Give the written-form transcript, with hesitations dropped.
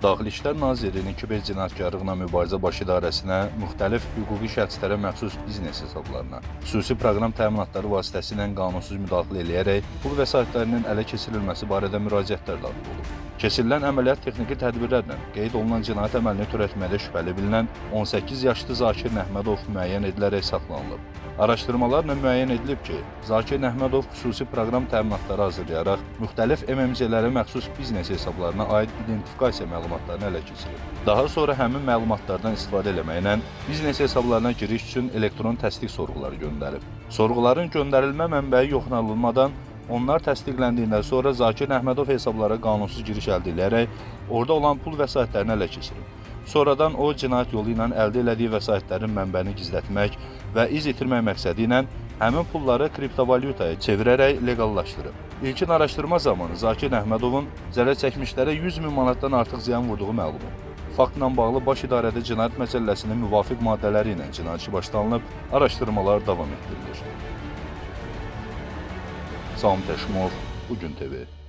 Daxili İşlər Nazirliyinin kibercinayətkarlıqla mübarizə baş idarəsinə müxtəlif hüquqi şəxslərə məxsus biznes hesablarına, xüsusi proqram təminatları vasitəsilə qanunsuz müdaxilə eləyərək pul vəsaitlərinin ələ keçirilməsi barədə müraciətlər daxil olub. Keçirilən əməliyyat texniki tədbirlərlə qeyd olunan cinayət əməlini törətməkdə şübhəli bilinən 18 yaşlı Zakir Nəhmədov müəyyən edilərək saxlanılıb. Araşdırmalarla müəyyən edilib ki, Zakir Nəhmədov xüsusi proqram təminatları hazırlayaraq müxtəlif MMC-lərə məxsus biznes hesablarına aid identifikasiya məlumatlarını ələ keçirib. Daha sonra həmin məlumatlardan istifadə etməklə biznes hesablarına giriş üçün elektron təsdiq sorğuları göndərib. Sorğuların göndərilmə mənbəyi yoxlanılmadan onlar təsdiqləndiyindən sonra Zakir Nəhmədov hesablara qanunsuz giriş əldə edərək orada olan pul vəsaitlərini ələ keçirib. Sonradan o, cinayət yolu ilə əldə elədiyi vəsaitlərin mənbəni gizlətmək və iz itirmək məqsədi ilə həmin pulları kriptovalyutaya çevirərək legallaşdırıb. İlkin araşdırma zamanı Zakir Nəhmədovun zərər çəkmişlərə 100.000 manatdan artıq ziyan vurduğu məlum olub. Faktla bağlı Baş İdarədə Cinayət Məcəlləsinin müvafiq maddələri ilə cinayət işi başlanılıb, araşdırmalar davam etdirilir. Sami Təşimov, Bugün TV.